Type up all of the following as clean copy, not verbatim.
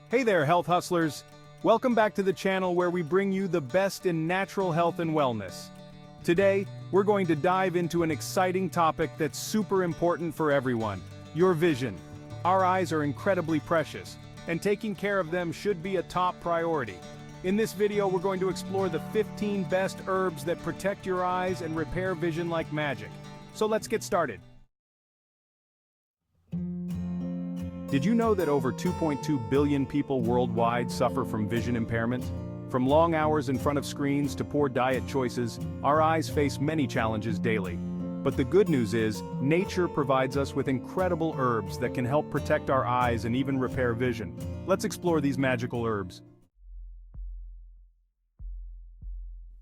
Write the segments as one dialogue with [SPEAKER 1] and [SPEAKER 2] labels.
[SPEAKER 1] Hey there, health hustlers! Welcome back to the channel where we bring you the best in natural health and wellness. Today, we're going to dive into an exciting topic that's super important for everyone: your vision. Our eyes are incredibly precious, and taking care of them should be a top priority. In this video, we're going to explore the 15 best herbs that protect your eyes and repair vision like magic. So let's get started. Did you know that over 2.2 billion people worldwide suffer from vision impairment? From long hours in front of screens to poor diet choices, our eyes face many challenges daily. But the good news is, nature provides us with incredible herbs that can help protect our eyes and even repair vision. Let's explore these magical herbs.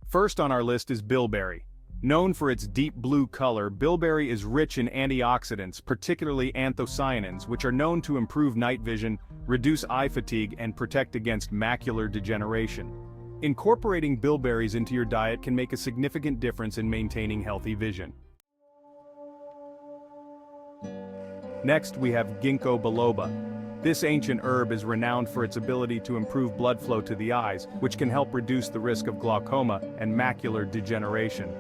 [SPEAKER 1] First on our list is bilberry. Known for its deep blue color, bilberry is rich in antioxidants, particularly anthocyanins, which are known to improve night vision, reduce eye fatigue, and protect against macular degeneration. Incorporating bilberries into your diet can make a significant difference in maintaining healthy vision. Next, we have ginkgo biloba. This ancient herb is renowned for its ability to improve blood flow to the eyes, which can help reduce the risk of glaucoma and macular degeneration.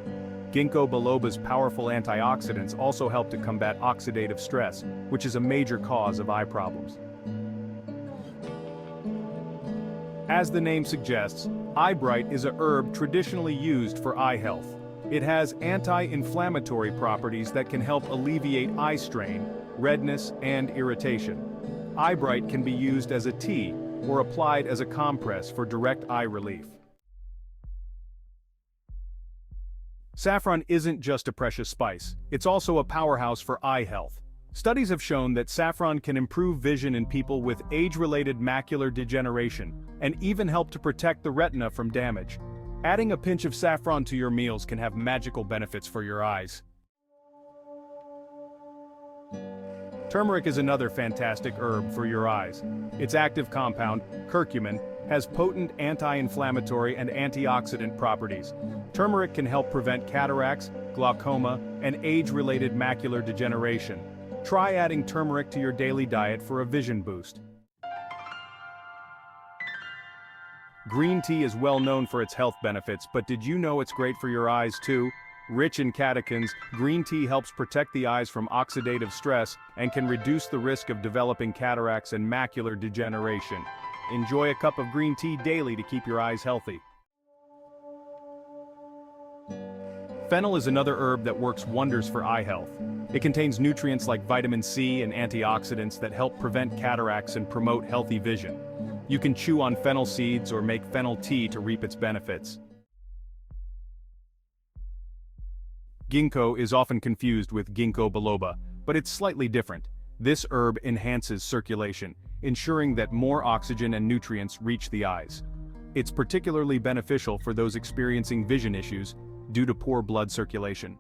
[SPEAKER 1] Ginkgo biloba's powerful antioxidants also help to combat oxidative stress, which is a major cause of eye problems. As the name suggests, eyebright is a herb traditionally used for eye health. It has anti-inflammatory properties that can help alleviate eye strain, redness, and irritation. Eyebright can be used as a tea or applied as a compress for direct eye relief. Saffron isn't just a precious spice, it's also a powerhouse for eye health. Studies have shown that saffron can improve vision in people with age-related macular degeneration, and even help to protect the retina from damage. Adding a pinch of saffron to your meals can have magical benefits for your eyes. Turmeric is another fantastic herb for your eyes. Its active compound, curcumin, has potent anti-inflammatory and antioxidant properties. Turmeric can help prevent cataracts, glaucoma, and age-related macular degeneration. Try adding turmeric to your daily diet for a vision boost. Green tea is well known for its health benefits, but did you know it's great for your eyes too? Rich in catechins, green tea helps protect the eyes from oxidative stress and can reduce the risk of developing cataracts and macular degeneration. Enjoy a cup of green tea daily to keep your eyes healthy. Fennel is another herb that works wonders for eye health. It contains nutrients like vitamin C and antioxidants that help prevent cataracts and promote healthy vision. You can chew on fennel seeds or make fennel tea to reap its benefits. Ginkgo is often confused with ginkgo biloba, but it's slightly different. This herb enhances circulation, ensuring that more oxygen and nutrients reach the eyes. It's particularly beneficial for those experiencing vision issues due to poor blood circulation.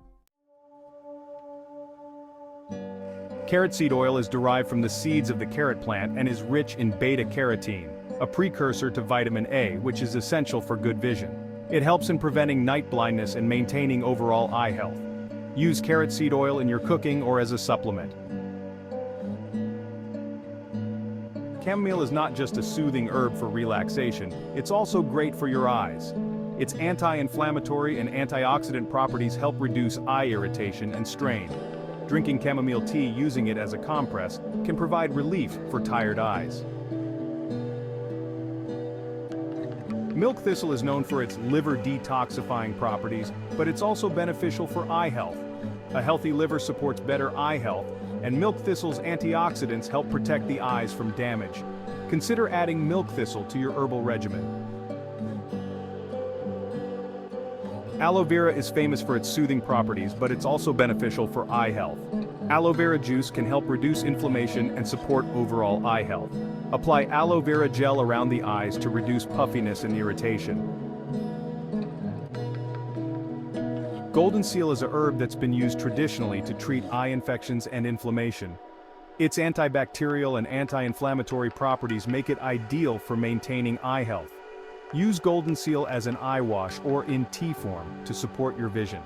[SPEAKER 1] Carrot seed oil is derived from the seeds of the carrot plant and is rich in beta-carotene, a precursor to vitamin A, which is essential for good vision. It helps in preventing night blindness and maintaining overall eye health. Use carrot seed oil in your cooking or as a supplement. Chamomile is not just a soothing herb for relaxation, it's also great for your eyes. Its anti-inflammatory and antioxidant properties help reduce eye irritation and strain. Drinking chamomile tea using it as a compress can provide relief for tired eyes. Milk thistle is known for its liver detoxifying properties, but it's also beneficial for eye health. A healthy liver supports better eye health, and milk thistle's antioxidants help protect the eyes from damage. Consider adding milk thistle to your herbal regimen. Aloe vera is famous for its soothing properties, but it's also beneficial for eye health. Aloe vera juice can help reduce inflammation and support overall eye health. Apply aloe vera gel around the eyes to reduce puffiness and irritation. Golden seal is a herb that's been used traditionally to treat eye infections and inflammation. Its antibacterial and anti-inflammatory properties make it ideal for maintaining eye health. Use golden seal as an eye wash or in tea form to support your vision.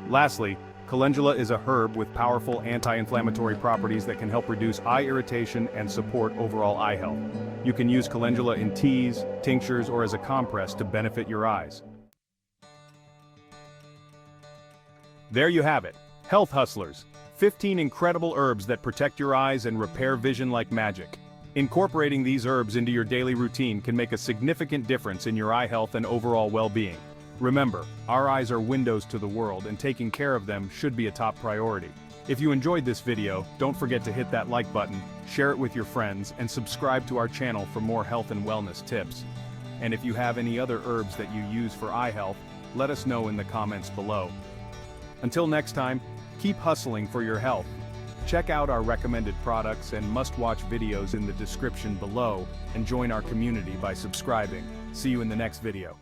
[SPEAKER 1] Lastly, Calendula is a herb with powerful anti-inflammatory properties that can help reduce eye irritation and support overall eye health. You can use calendula in teas, tinctures, or as a compress to benefit your eyes. There you have it, Health Hustlers. 15 incredible herbs that protect your eyes and repair vision like magic. Incorporating these herbs into your daily routine can make a significant difference in your eye health and overall well-being. Remember, our eyes are windows to the world, and taking care of them should be a top priority. If you enjoyed this video, don't forget to hit that like button, share it with your friends, and subscribe to our channel for more health and wellness tips. And if you have any other herbs that you use for eye health, let us know in the comments below. Until next time, keep hustling for your health. Check out our recommended products and must-watch videos in the description below, and join our community by subscribing. See you in the next video.